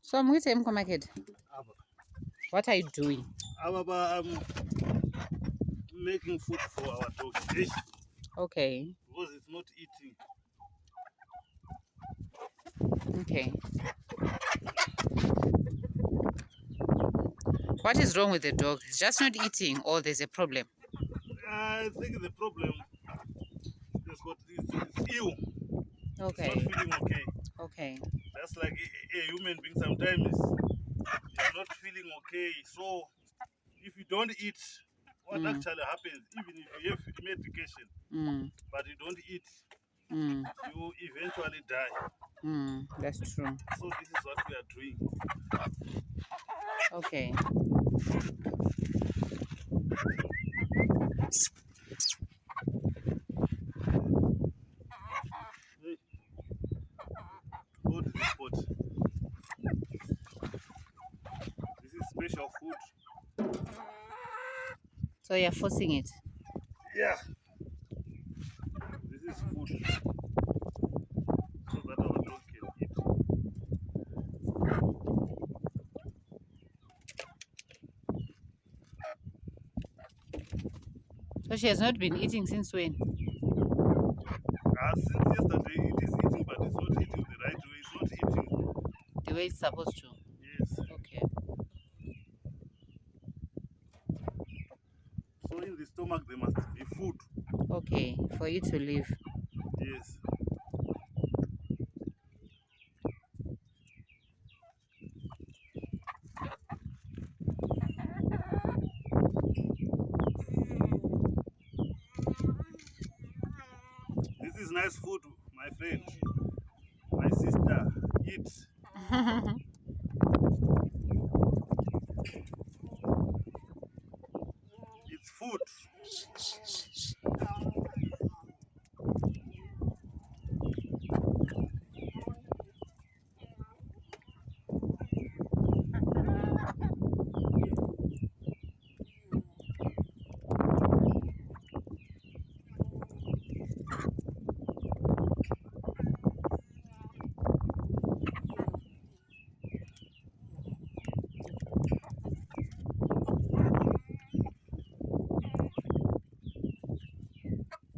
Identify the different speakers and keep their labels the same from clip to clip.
Speaker 1: So I'm with Mko Market. What are you doing?
Speaker 2: I'm making food for our dogs.
Speaker 1: Okay.
Speaker 2: Because it's not eating.
Speaker 1: Okay. What is wrong with the dog? It's just not eating, or there's a problem?
Speaker 2: I think the problem is what it's ill.
Speaker 1: Okay.
Speaker 2: It's not feeling okay.
Speaker 1: Okay.
Speaker 2: That's like a human being sometimes is not feeling okay. So if you don't eat, what actually happens, even if you have medication, but you don't eat, you eventually die.
Speaker 1: That's true.
Speaker 2: So this is what we are doing.
Speaker 1: Okay.
Speaker 2: Hey, go to this pot. This is special food.
Speaker 1: So you're forcing it?
Speaker 2: Yeah. This is food. So that our dog can eat.
Speaker 1: So she has not been eating since when?
Speaker 2: Since yesterday it is eating, but it's not eating the right way. It's not eating
Speaker 1: The way it's supposed to?
Speaker 2: Yes.
Speaker 1: Okay.
Speaker 2: So in the stomach there must be food.
Speaker 1: Okay, for you to live.
Speaker 2: Yes. This is nice food, my friend. My sister, eat. It's food.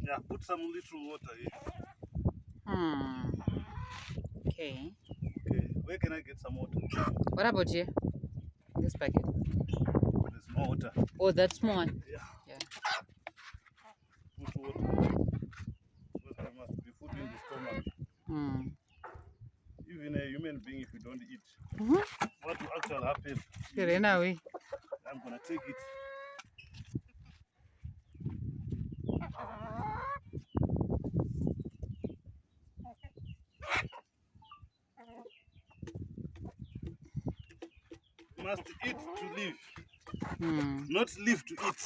Speaker 2: Yeah, put some little water here.
Speaker 1: Okay.
Speaker 2: Okay, where can I get some water?
Speaker 1: What about you? This packet.
Speaker 2: There's more water.
Speaker 1: Oh, that's more.
Speaker 2: Yeah. Put water. Because there must be food in the stomach. Even a human being, if you don't eat, what will actually happen? I'm gonna take it. You must eat to live, not live to eat.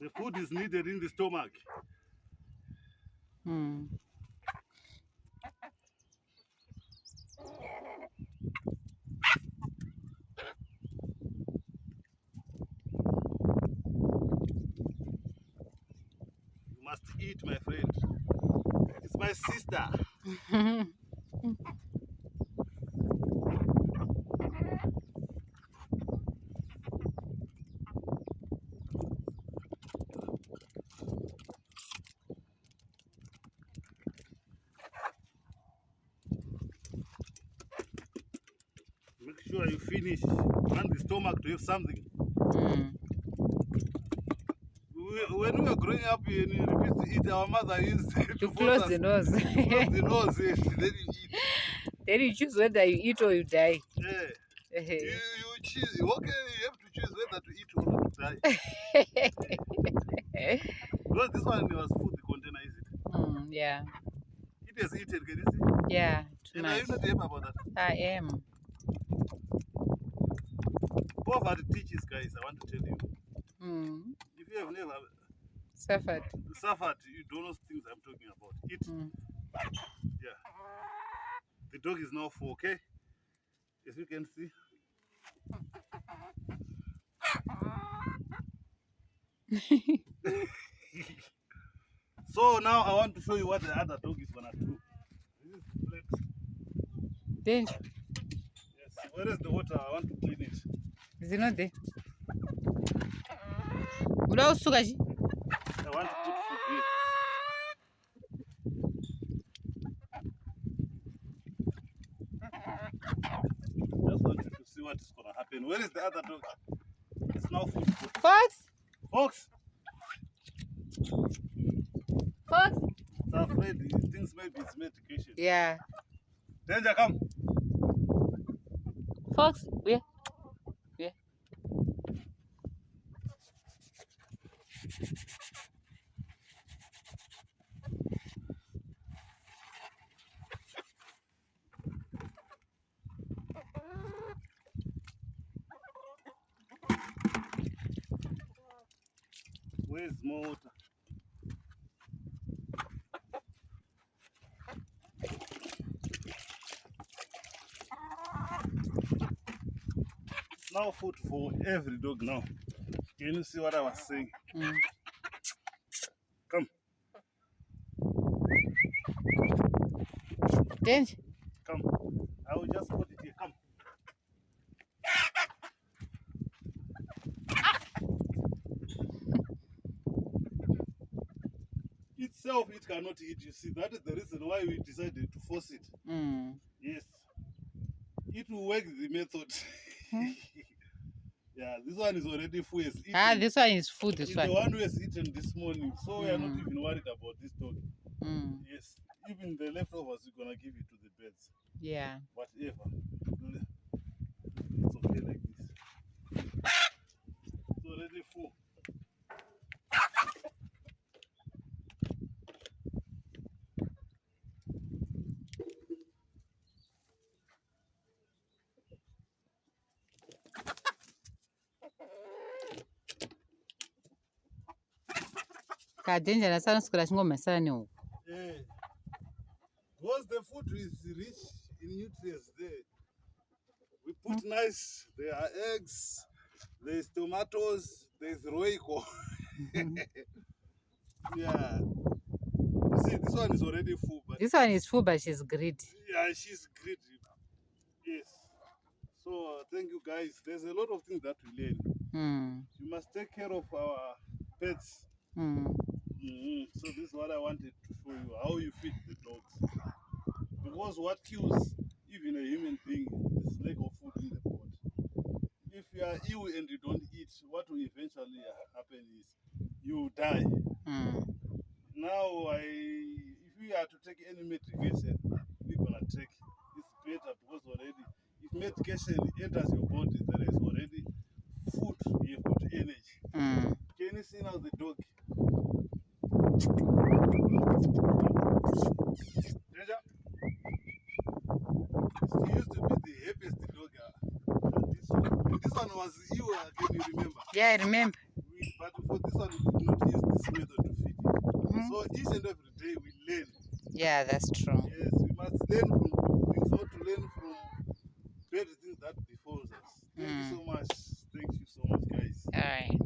Speaker 2: The food is needed in the stomach. You must eat, my friend. It's my sister. Make sure you finish. Want the stomach to have something. When we were growing up and you refused to eat, our mother used to
Speaker 1: close the nose.
Speaker 2: Close the nose, then you eat.
Speaker 1: Then you choose whether you eat or you die.
Speaker 2: Yeah. You choose. Okay, you have to choose whether to eat or to die. Because this one was food, the container, is it?
Speaker 1: Yeah.
Speaker 2: It has eaten, can you see?
Speaker 1: Yeah, too
Speaker 2: And
Speaker 1: much.
Speaker 2: are you not happy about that?
Speaker 1: I am.
Speaker 2: Poverty teaches, guys, I want to tell you.
Speaker 1: Suffered.
Speaker 2: suffered. You don't know things I'm talking about. Eat. Yeah. The dog is now full, okay? As you can see. So now I want to show you what the other dog is gonna do. This is the plate.
Speaker 1: Danger.
Speaker 2: Yes. Where is the water? I want to clean it.
Speaker 1: Is it not there? Uda usuka ji?
Speaker 2: I want to put food here. Just want you to see what is gonna happen. Where is the other dog? It's now food.
Speaker 1: Fox?
Speaker 2: Fox!
Speaker 1: Fox?
Speaker 2: It's afraid. He thinks maybe it's medication.
Speaker 1: Yeah.
Speaker 2: Danger, come.
Speaker 1: Fox? Where? Where?
Speaker 2: Where is more water? It's now food for every dog now. Can you see what I was saying? Come.
Speaker 1: Danger.
Speaker 2: Come. I will just put it here. Come. Itself, it cannot eat. You see, that is the reason why we decided to force it. Yes. It will work the method. Yeah, this one is already full.
Speaker 1: This one is food. This
Speaker 2: It's
Speaker 1: one.
Speaker 2: the one we has eaten this morning, so we are not even worried about this dog. Yes, even the leftovers we're gonna give it to the birds.
Speaker 1: Yeah.
Speaker 2: Whatever. It's okay like this. It's already full.
Speaker 1: Ka danger na sana sikula chingoma sana ni huko.
Speaker 2: Because the food is rich in nutrients there. We put nice, there are eggs, there's tomatoes, there's roiko. Yeah. You see, this one is already full, but
Speaker 1: This one is full, but she's greedy.
Speaker 2: yeah, she's greedy. Yes. So thank you guys. There's a lot of things that we learn. You must take care of our pets. So this is what I wanted to show you, how you feed the dogs. Because what kills even a human being is lack of food in the body. If you are ill and you don't eat, what will eventually happen is you die. Now, if we are to take any medication, we're gonna take. It's better because already, if medication enters your body, there is already food. You've got energy. Can you see now the dog? Danger. He used to be the happiest dog. This one was you. Can you remember?
Speaker 1: Yeah, I remember.
Speaker 2: But for this one, we did not use this method to feed it. So each and every day we learn.
Speaker 1: Yeah, that's true.
Speaker 2: Yes, we must learn from things, not to learn from bad things that befalls us. Thank you so much. Thank you so much, guys.
Speaker 1: All right.